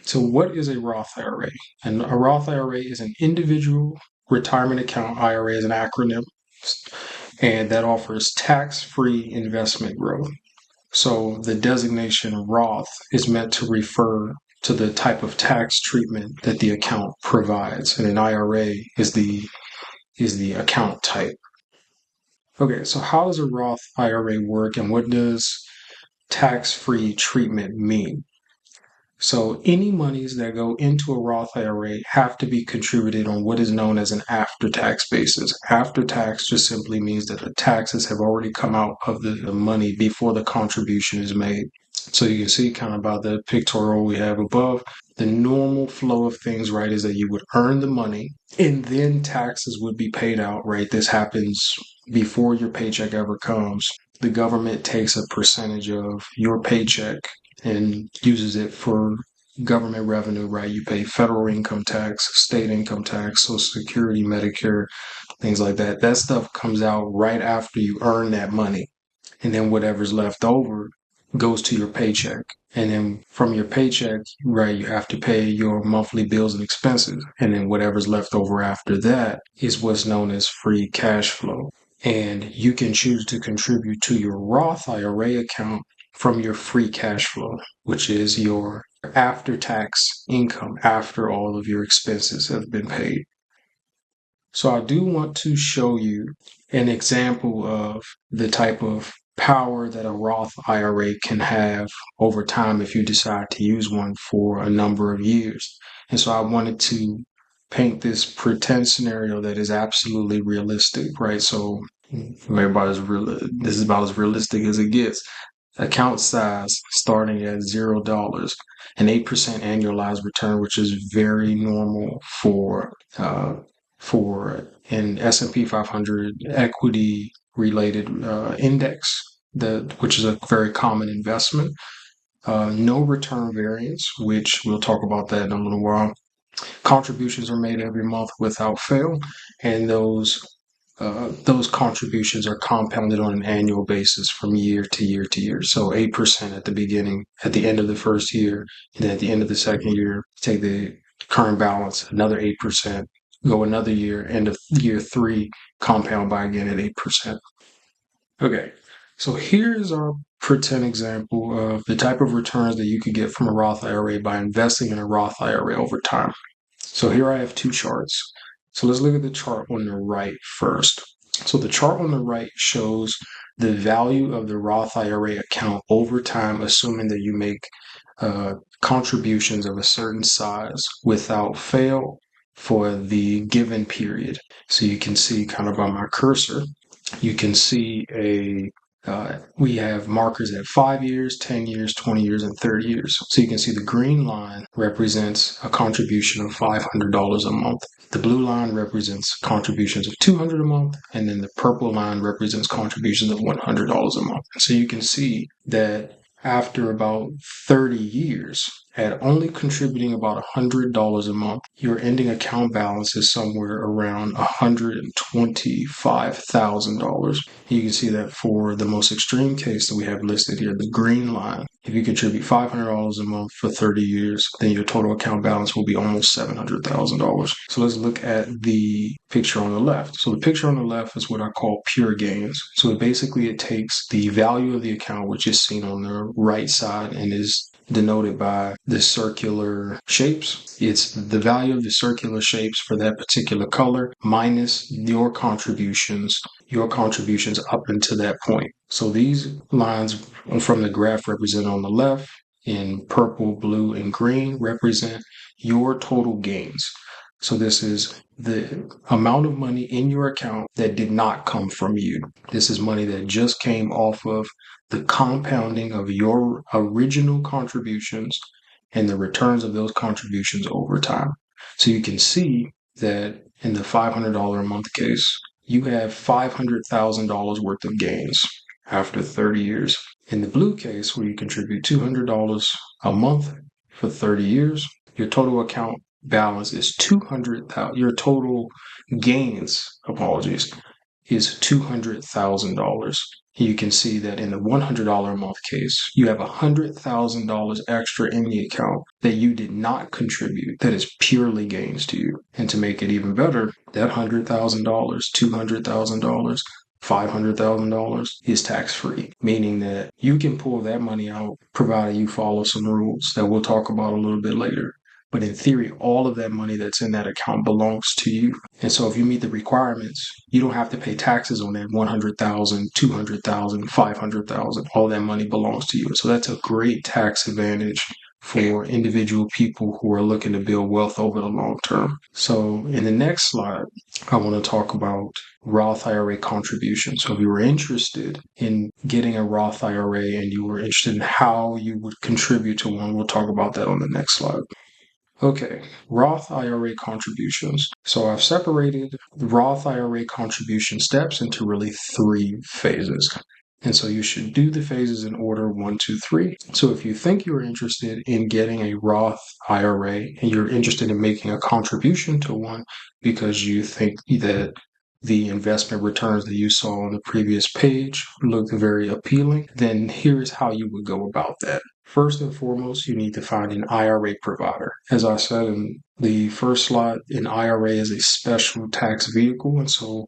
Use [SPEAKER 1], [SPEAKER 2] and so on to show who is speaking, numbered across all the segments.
[SPEAKER 1] So what is a Roth IRA? And a Roth IRA is an individual retirement account. IRA is an acronym, and that offers tax-free investment growth. So the designation Roth is meant to refer to the type of tax treatment that the account provides, and an IRA is the account type. Okay, so how does a Roth IRA work, and what does tax-free treatment mean? So any monies that go into a Roth IRA have to be contributed on what is known as an after-tax basis. After-tax just simply means that the taxes have already come out of the money before the contribution is made. So you can see kind of by the pictorial we have above, the normal flow of things, right, is that you would earn the money and then taxes would be paid out, right? This happens before your paycheck ever comes. The government takes a percentage of your paycheck and uses it for government revenue, right? You pay federal income tax, state income tax, Social Security, Medicare, things like that. That stuff comes out right after you earn that money. And then whatever's left over goes to your paycheck. And then from your paycheck, right, you have to pay your monthly bills and expenses. And then whatever's left over after that is what's known as free cash flow. And you can choose to contribute to your Roth IRA account from your free cash flow, which is your after tax income after all of your expenses have been paid. So I do want to show you an example of the type of power that a Roth IRA can have over time if you decide to use one for a number of years. And so I wanted to paint this pretend scenario that is absolutely realistic, right? So this is about as realistic as it gets. Account size starting at $0, an 8% annualized return, which is very normal for an S&P 500 equity related index, which is a very common investment. No return variance, which we'll talk about that in a little while. Contributions are made every month without fail, and those contributions are compounded on an annual basis from year to year to year. So 8% at the beginning, at the end of the first year, and then at the end of the second year, take the current balance, another 8%, go another year, end of year 3, compound by again at 8%. Okay, so here's our pretend example of the type of returns that you could get from a Roth IRA by investing in a Roth IRA over time. So here I have two charts. So let's look at the chart on the right first. So the chart on the right shows the value of the Roth IRA account over time, assuming that you make contributions of a certain size without fail for the given period. So you can see kind of on my cursor, you can see we have markers at 5 years, 10 years, 20 years, and 30 years. So you can see the green line represents a contribution of $500 a month. The blue line represents contributions of $200 a month, and then the purple line represents contributions of $100 a month. So you can see that after about 30 years, at only contributing about $100 a month, your ending account balance is somewhere around $125,000. You can see that for the most extreme case that we have listed here, the green line, if you contribute $500 a month for 30 years, then your total account balance will be almost $700,000. So let's look at the picture on the left. So the picture on the left is what I call pure gains. So it takes the value of the account, which is seen on the right side and is denoted by the circular shapes. It's the value of the circular shapes for that particular color minus your contributions up until that point. So these lines from the graph represent on the left in purple, blue, and green represent your total gains. So this is the amount of money in your account that did not come from you. This is money that just came off of the compounding of your original contributions and the returns of those contributions over time. So you can see that in the $500 a month case, you have $500,000 worth of gains after 30 years. In the blue case, where you contribute $200 a month for 30 years, your total account balance is $200,000. Your total gains, is $200,000. You can see that in the $100 a month case, you have $100,000 extra in the account that you did not contribute, that is purely gains to you. And to make it even better, that $100,000, $200,000, $500,000 is tax-free, meaning that you can pull that money out provided you follow some rules that we'll talk about a little bit later. But in theory, all of that money that's in that account belongs to you. And so if you meet the requirements, you don't have to pay taxes on that 100,000, 200,000, 500,000. All that money belongs to you. So that's a great tax advantage for individual people who are looking to build wealth over the long term. So in the next slide, I want to talk about Roth IRA contributions. So if you were interested in getting a Roth IRA and you were interested in how you would contribute to one, we'll talk about that on the next slide. Okay, Roth IRA contributions. So I've separated the Roth IRA contribution steps into really 3 phases. And so you should do the phases in order 1, 2, 3. So if you think you're interested in getting a Roth IRA and you're interested in making a contribution to one because you think that the investment returns that you saw on the previous page looked very appealing, then here's how you would go about that. First and foremost, you need to find an IRA provider. As I said in the first slide, an IRA is a special tax vehicle, and so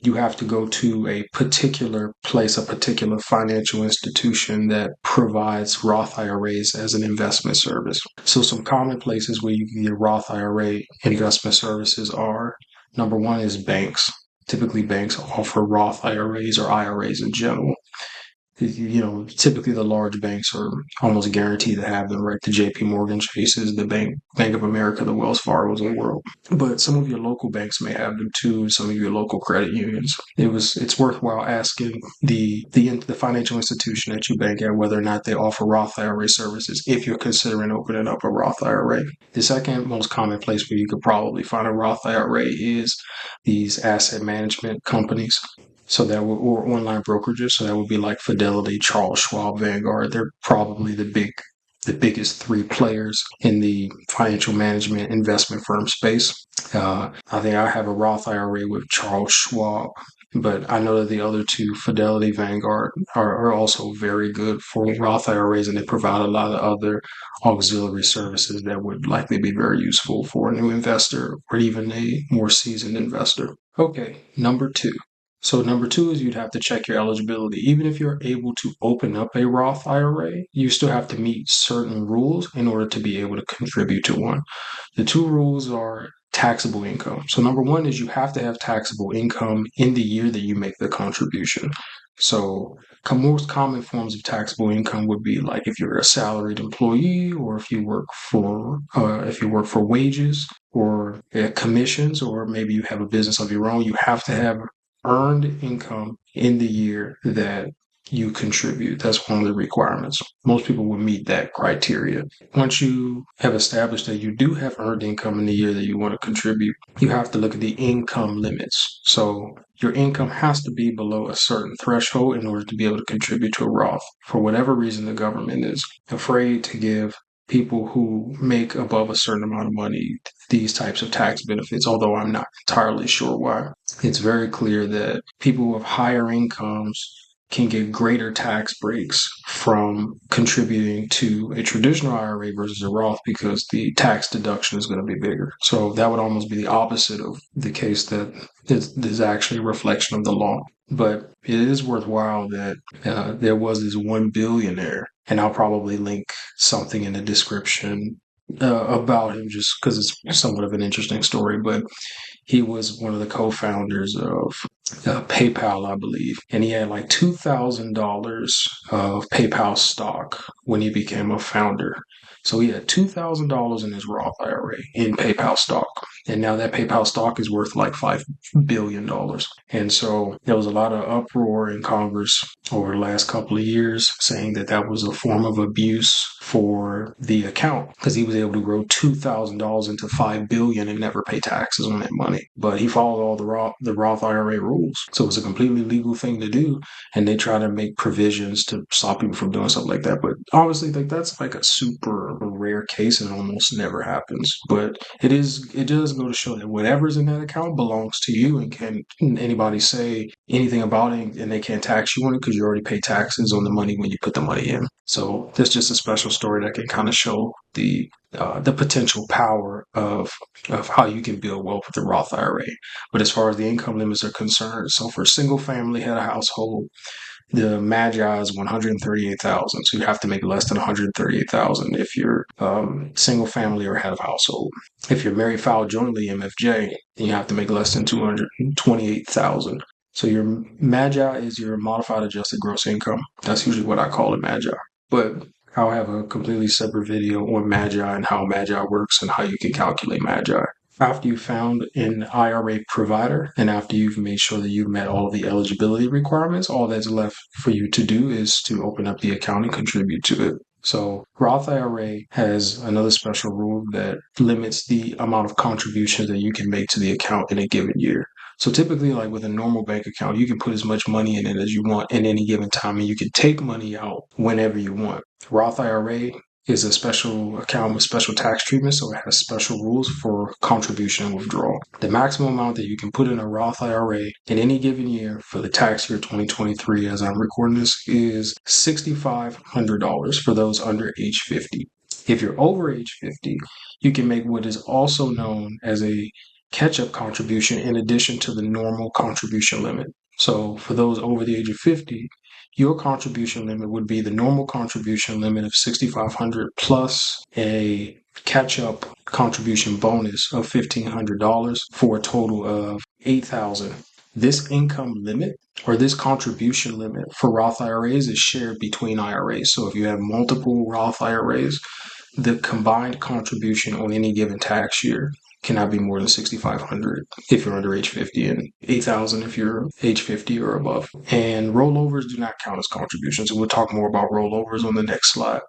[SPEAKER 1] you have to go to a particular place, a particular financial institution that provides Roth IRAs as an investment service. So some common places where you can get Roth IRA investment services are, number 1 is banks. Typically, banks offer Roth IRAs or IRAs in general. Typically the large banks are almost guaranteed to have them, right? The JP Morgan Chases, the Bank of America, the Wells Fargos of the world. But some of your local banks may have them too, some of your local credit unions. It's worthwhile asking the financial institution that you bank at whether or not they offer Roth IRA services if you're considering opening up a Roth IRA. The second most common place where you could probably find a Roth IRA is these asset management companies. So that would, or online brokerages. So that would be like Fidelity, Charles Schwab, Vanguard. They're probably the biggest 3 players in the financial management investment firm space. I think I have a Roth IRA with Charles Schwab, but I know that the other 2, Fidelity, Vanguard, are also very good for Roth IRAs, and they provide a lot of other auxiliary services that would likely be very useful for a new investor or even a more seasoned investor. Okay, number 2. So number 2 is you'd have to check your eligibility. Even if you're able to open up a Roth IRA, you still have to meet certain rules in order to be able to contribute to one. The 2 rules are taxable income. So number 1 is you have to have taxable income in the year that you make the contribution. So most common forms of taxable income would be like if you're a salaried employee, or if you work for wages or commissions, or maybe you have a business of your own. You have to have earned income in the year that you contribute. That's one of the requirements. Most people will meet that criteria. Once you have established that you do have earned income in the year that you want to contribute, you have to look at the income limits. So your income has to be below a certain threshold in order to be able to contribute to a Roth. For whatever reason, the government is afraid to give people who make above a certain amount of money these types of tax benefits, although I'm not entirely sure why. It's very clear that people with higher incomes can get greater tax breaks from contributing to a traditional IRA versus a Roth because the tax deduction is going to be bigger. So that would almost be the opposite of the case that is actually a reflection of the law. But it is worthwhile that there was this one billionaire, and I'll probably link something in the description about him just because it's somewhat of an interesting story. But he was one of the co-founders of PayPal, I believe, and he had like $2,000 of PayPal stock when he became a founder. So he had $2,000 in his Roth IRA in PayPal stock. And now that PayPal stock is worth like $5 billion. And so there was a lot of uproar in Congress over the last couple of years saying that that was a form of abuse for the account because he was able to grow $2,000 into $5 billion and never pay taxes on that money. But he followed all the Roth IRA rules. So it's a completely legal thing to do. And they try to make provisions to stop people from doing something like that. But obviously, that's like a super rare case and it almost never happens. But it does does go to show that whatever's in that account belongs to you, and can anybody say anything about it and they can't tax you on it because you already pay taxes on the money when you put the money in. So that's just a special story that can kind of show the potential power of how you can build wealth with the Roth IRA. But as far as the income limits are concerned, so for single family head of household, the MAGI is 138,000. So you have to make less than 138,000 if you're single family or head of household. If you're married filed jointly, MFJ, then you have to make less than 228,000. So your MAGI is your modified adjusted gross income. That's usually what I call a MAGI. But I'll have a completely separate video on MAGI and how MAGI works and how you can calculate MAGI. After you've found an IRA provider and after you've made sure that you've met all of the eligibility requirements, all that's left for you to do is to open up the account and contribute to it. So Roth IRA has another special rule that limits the amount of contributions that you can make to the account in a given year. So typically, like with a normal bank account, you can put as much money in it as you want at any given time, and you can take money out whenever you want. Roth IRA is a special account with special tax treatment, so it has special rules for contribution and withdrawal. The maximum amount that you can put in a Roth IRA in any given year for the tax year 2023, as I'm recording this, is $6,500 for those under age 50. If you're over age 50, you can make what is also known as a catch-up contribution in addition to the normal contribution limit. So for those over the age of 50, your contribution limit would be the normal contribution limit of $6,500 plus a catch-up contribution bonus of $1,500 for a total of $8,000. This income limit or this contribution limit for Roth IRAs is shared between IRAs. So if you have multiple Roth IRAs, the combined contribution on any given tax year cannot be more than $6,500 if you're under age 50 and $8,000 if you're age 50 or above. And rollovers do not count as contributions. And we'll talk more about rollovers on the next slide.